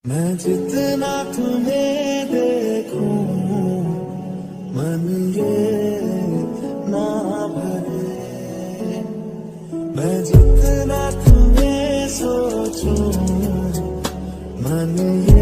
मैं जितना तुम्हें देखूं मन ये ना भरे, मैं जितना तुम्हें सोचूं मन ये